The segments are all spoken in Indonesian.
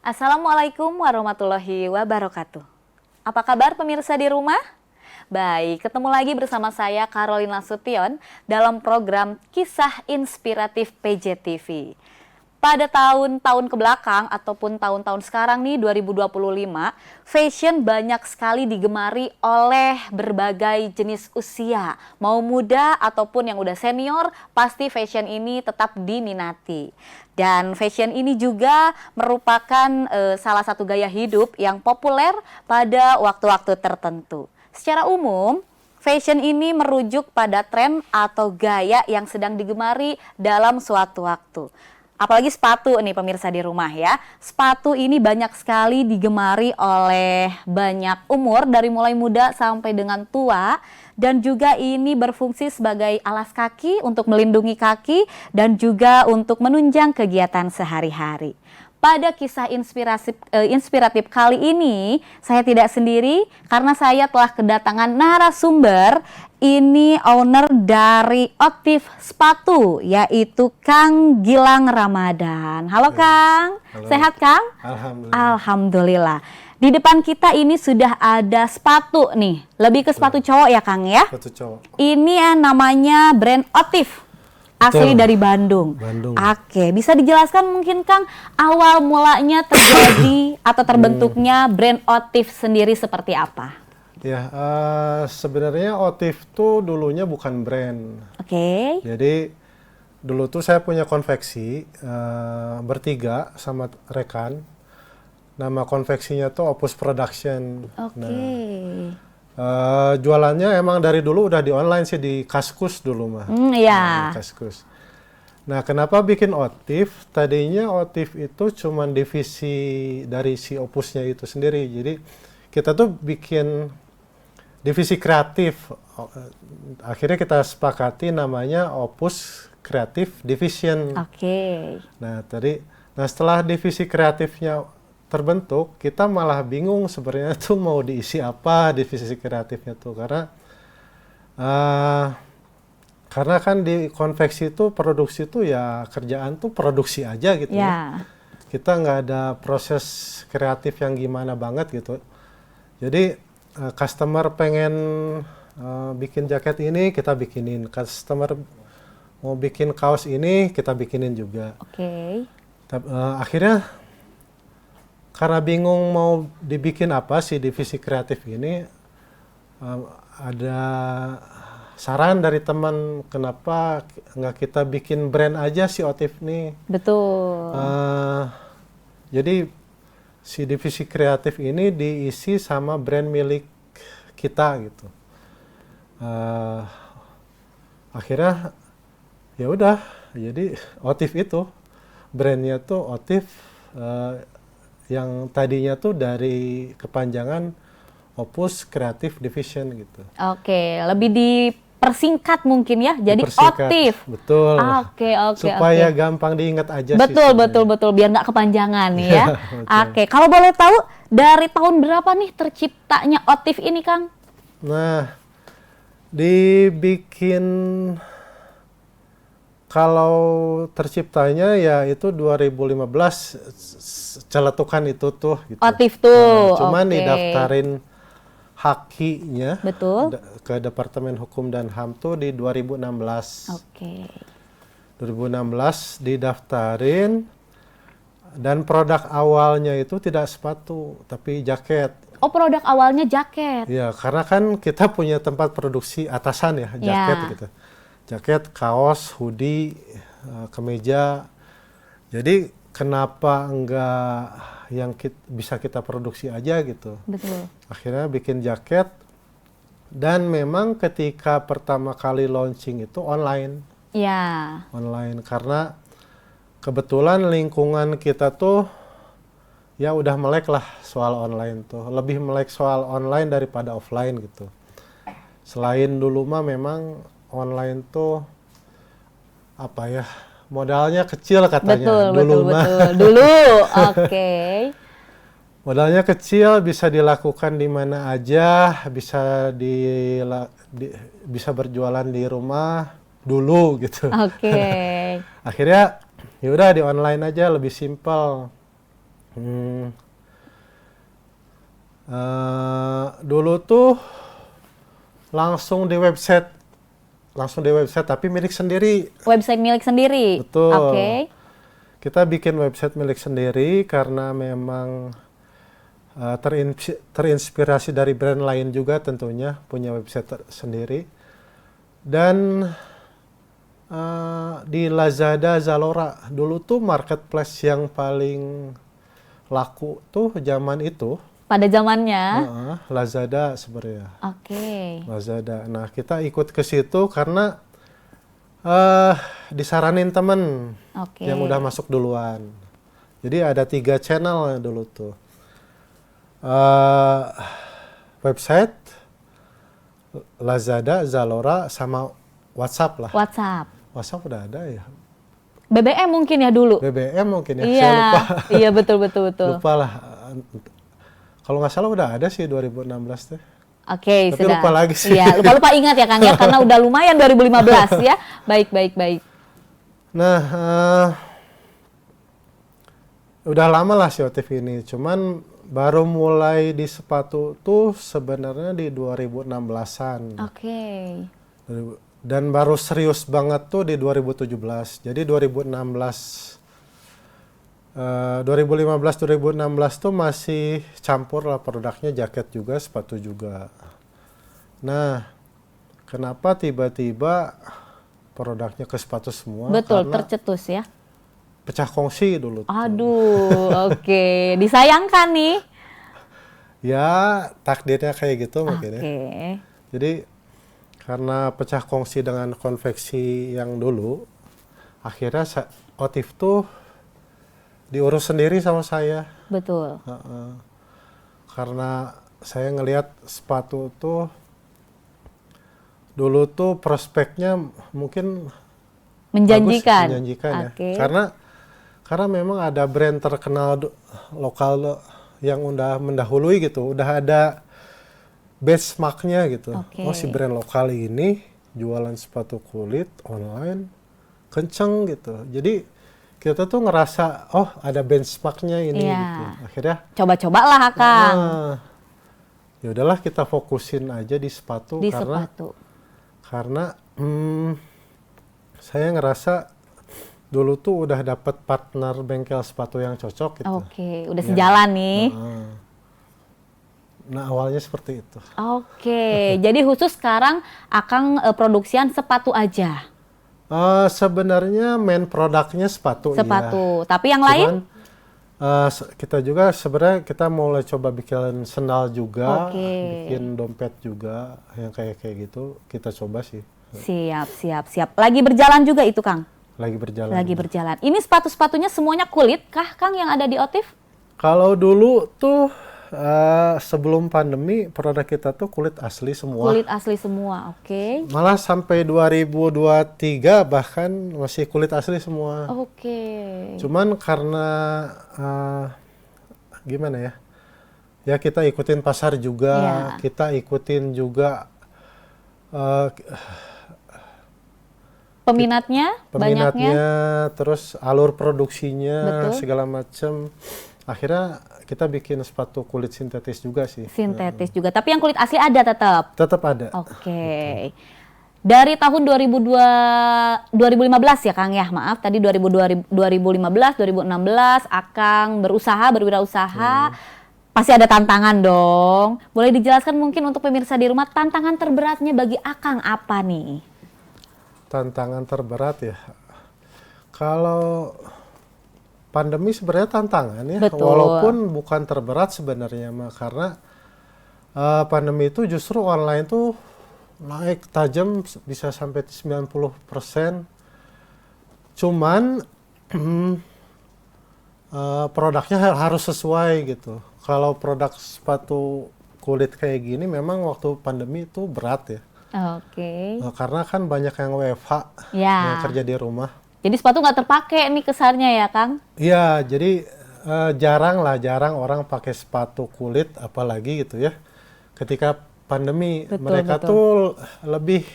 Assalamualaikum warahmatullahi wabarakatuh. Apa kabar pemirsa di rumah? Baik, ketemu lagi bersama saya Carolina Sution dalam program Kisah Inspiratif PJTV. Pada tahun-tahun kebelakang ataupun tahun-tahun sekarang nih 2025, fashion banyak sekali digemari oleh berbagai jenis usia. Mau muda ataupun yang udah senior, pasti fashion ini tetap diminati. Dan fashion ini juga merupakan salah satu gaya hidup yang populer pada waktu-waktu tertentu. Secara umum, fashion ini merujuk pada tren atau gaya yang sedang digemari dalam suatu waktu. Apalagi sepatu nih pemirsa di rumah ya. Sepatu ini banyak sekali digemari oleh banyak umur dari mulai muda sampai dengan tua. Dan juga ini berfungsi sebagai alas kaki untuk melindungi kaki dan juga untuk menunjang kegiatan sehari-hari. Pada kisah inspiratif kali ini, saya tidak sendiri karena saya telah kedatangan narasumber. Ini owner dari Otif Sepatu, yaitu Kang Gilang Ramadan. Halo Kang, halo. Sehat Kang? Alhamdulillah. Alhamdulillah. Di depan kita ini sudah ada sepatu nih, lebih ke sepatu cowok ya Kang ya? Sepatu cowok. Ini namanya brand Otif. Asli Betul. dari Bandung. Oke, bisa dijelaskan mungkin Kang awal mulanya terjadi atau terbentuknya brand Otif sendiri seperti apa? Ya, sebenarnya Otif tuh dulunya bukan brand. Oke. Jadi dulu tuh saya punya konveksi bertiga sama rekan. Nama konveksinya tuh Opus Production. Oke. Jualannya emang dari dulu udah di online sih, di Kaskus dulu mah. Iya. Di Kaskus. Nah, kenapa bikin Otif? Tadinya Otif itu cuman divisi dari si Opusnya itu sendiri. Jadi kita tuh bikin divisi kreatif. Akhirnya kita sepakati namanya Opus Creative Division. Oke. Nah, setelah divisi kreatifnya terbentuk, kita malah bingung sebenarnya tuh mau diisi apa divisi kreatifnya tuh, karena kan di konveksi itu produksi tuh ya kerjaan tuh produksi aja gitu ya. Kita nggak ada proses kreatif yang gimana banget gitu. Jadi customer pengen bikin jaket ini kita bikinin, customer mau bikin kaos ini kita bikinin juga. Oke. Akhirnya karena bingung mau dibikin apa sih divisi kreatif ini, ada saran dari teman kenapa nggak kita bikin brand aja si Otif nih. Betul. Jadi si divisi kreatif ini diisi sama brand milik kita gitu. Akhirnya ya udah, jadi Otif itu brandnya tuh Otif. Yang tadinya tuh dari kepanjangan Opus Creative Division gitu. Oke, lebih dipersingkat mungkin ya, jadi Otif. Betul. Oke. Supaya gampang diingat aja betul, sih. Betul, biar nggak kepanjangan nih ya. Oke, kalau boleh tahu dari tahun berapa nih terciptanya Otif ini Kang? Nah, dibikin kalau terciptanya ya itu 2015 celetukan itu tuh gitu. Otif tuh. Cuman didaftarin hakinya betul ke Departemen Hukum dan HAM tuh di 2016. Oke. 2016 didaftarin dan produk awalnya itu tidak sepatu tapi jaket. Oh, produk awalnya jaket. Iya, karena kan kita punya tempat produksi atasan ya, jaket gitu. Jaket, kaos, hoodie, kemeja. Jadi kenapa enggak yang bisa kita produksi aja gitu. Betul. Akhirnya bikin jaket dan memang ketika pertama kali launching itu online. Iya. Online karena kebetulan lingkungan kita tuh ya udah melek lah soal online tuh. Lebih melek soal online daripada offline gitu. Selain dulu mah memang online tuh apa ya, modalnya kecil katanya. Betul. Dulu, oke. Modalnya kecil, bisa dilakukan di mana aja, bisa bisa berjualan di rumah dulu gitu. Oke. Akhirnya ya udah di online aja lebih simpel. Hmm, dulu tuh langsung di website tapi milik sendiri. Website milik sendiri. Betul. Oke. Kita bikin website milik sendiri karena memang terinspirasi dari brand lain juga tentunya punya website sendiri. Dan di Lazada, Zalora dulu tuh marketplace yang paling laku tuh zaman itu. Pada zamannya. Lazada sebenarnya. Oke. Lazada. Nah, kita ikut ke situ karena disaranin temen yang udah masuk duluan. Jadi ada 3 channel dulu tuh. Website, Lazada, Zalora, sama WhatsApp lah. WhatsApp udah ada ya. BBM mungkin ya dulu. BBM mungkin ya. Iya. Saya lupa. Iya betul. Lupa lah. Kalau nggak salah udah ada sih 2016 tuh. Oke, tapi sudah. lupa lagi sih. Iya, lupa ingat ya Kang ya, karena udah lumayan 2015 ya. Baik. Nah, udah lama lah si Otif ini. Cuman baru mulai di sepatu tuh sebenarnya di 2016-an. Oke. Dan baru serius banget tuh di 2017. Jadi 2015-2016 tuh masih campur lah produknya, jaket juga, sepatu juga. Nah, kenapa tiba-tiba produknya ke sepatu semua? Betul, karena tercetus ya. Pecah kongsi dulu. Aduh, oke. Disayangkan nih. Ya, takdirnya kayak gitu mungkin ya. Jadi, karena pecah kongsi dengan konveksi yang dulu, akhirnya Otif tuh diurus sendiri sama saya. Betul. Karena saya ngelihat sepatu tuh dulu tuh prospeknya mungkin menjanjikan. Ya. Karena memang ada brand terkenal lokal yang udah mendahului gitu, udah ada benchmarknya gitu. Oh, si brand lokal ini jualan sepatu kulit online kenceng gitu. Jadi kita tuh ngerasa, oh ada benchmarknya ini gitu. Akhirnya coba-cobalah Kang. Ya udahlah kita fokusin aja di sepatu. Karena saya ngerasa dulu tuh udah dapet partner bengkel sepatu yang cocok gitu. Oke, udah sejalan nih. Nah awalnya seperti itu. Oke, jadi khusus sekarang Akang produksian sepatu aja. Sebenarnya main produknya sepatu. Iya. Tapi yang lain? Kita juga sebenarnya kita mulai coba bikin sendal juga, bikin dompet juga, yang kayak gitu kita coba sih. Siap. Lagi berjalan juga itu Kang? Lagi berjalan. Ini sepatu-sepatunya semuanya kulit kah Kang yang ada di Otif? Kalau dulu tuh sebelum pandemi produk kita tuh kulit asli semua. Oke. Malah sampai 2023 bahkan masih kulit asli semua. Cuman karena gimana ya? Ya kita ikutin pasar juga, kita ikutin juga peminatnya, terus alur produksinya, segala macam. Akhirnya kita bikin sepatu kulit sintetis juga sih. Tapi yang kulit asli ada tetap? Tetap ada. Oke. Dari tahun 2015 ya Kang ya, maaf tadi 2015, 2016 Akang berwirausaha. Pasti ada tantangan dong. Boleh dijelaskan mungkin untuk pemirsa di rumah tantangan terberatnya bagi Akang apa nih? Tantangan terberat ya. Kalau pandemi sebenarnya tantangan ya, walaupun bukan terberat sebenarnya karena pandemi itu justru online tuh naik tajam bisa sampai 90%. Cuman produknya harus sesuai gitu. Kalau produk sepatu kulit kayak gini memang waktu pandemi itu berat ya. Karena kan banyak yang WFH yang kerja di rumah. Jadi sepatu nggak terpakai nih kesannya ya Kang? Iya, jadi jarang orang pakai sepatu kulit apalagi gitu ya. Ketika pandemi mereka tuh lebih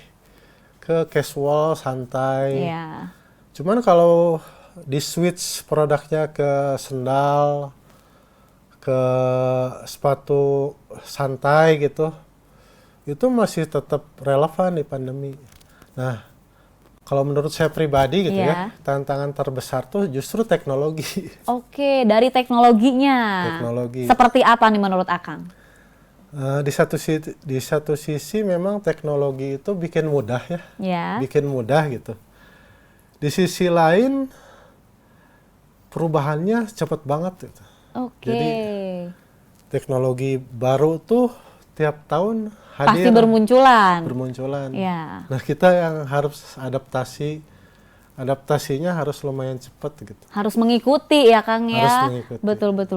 ke casual, santai. Cuman kalau di switch produknya ke sendal, ke sepatu santai gitu, itu masih tetap relevan di pandemi. Nah, kalau menurut saya pribadi gitu ya, tantangan terbesar tuh justru teknologi. Oke, dari teknologinya. Teknologi. Seperti apa nih menurut Akang? Di satu sisi memang teknologi itu bikin mudah ya, bikin mudah gitu. Di sisi lain perubahannya cepat banget gitu. Jadi teknologi baru tuh tiap tahun hadir. Pasti bermunculan. Nah, kita yang harus adaptasinya harus lumayan cepat gitu. Harus mengikuti ya Kang ya. Harus mengikuti.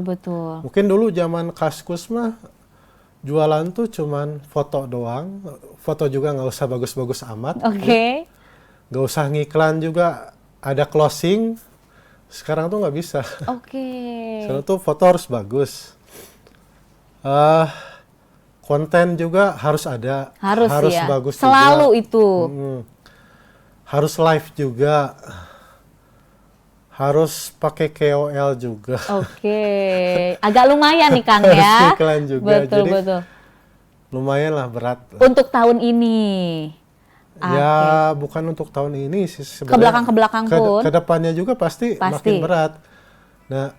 Betul. Mungkin dulu zaman Kaskus mah jualan tuh cuman foto doang. Foto juga nggak usah bagus-bagus amat. Nggak usah ngiklan juga, ada closing. Sekarang tuh nggak bisa. Sekarang tuh foto harus bagus. Konten juga harus ada. Harus ya. Bagus selalu juga. Itu. Harus live juga. Harus pakai KOL juga. Agak lumayan nih Kang ya. Harus iklan juga. Betul. Lumayan lah berat. Untuk tahun ini. Ya bukan untuk tahun ini sih sebenarnya. Ke belakang pun. Kedepannya juga pasti makin berat. Nah,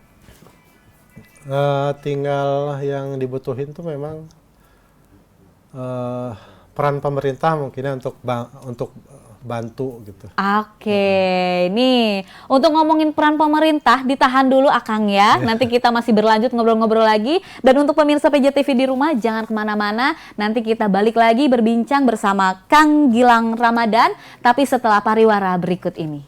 tinggal yang dibutuhin tuh memang peran pemerintah mungkin untuk bantu gitu. Nih untuk ngomongin peran pemerintah ditahan dulu Akang ya. Nanti kita masih berlanjut ngobrol-ngobrol lagi. Dan untuk pemirsa PJTV di rumah jangan kemana-mana. Nanti kita balik lagi berbincang bersama Kang Gilang Ramadan. Tapi setelah pariwara berikut ini.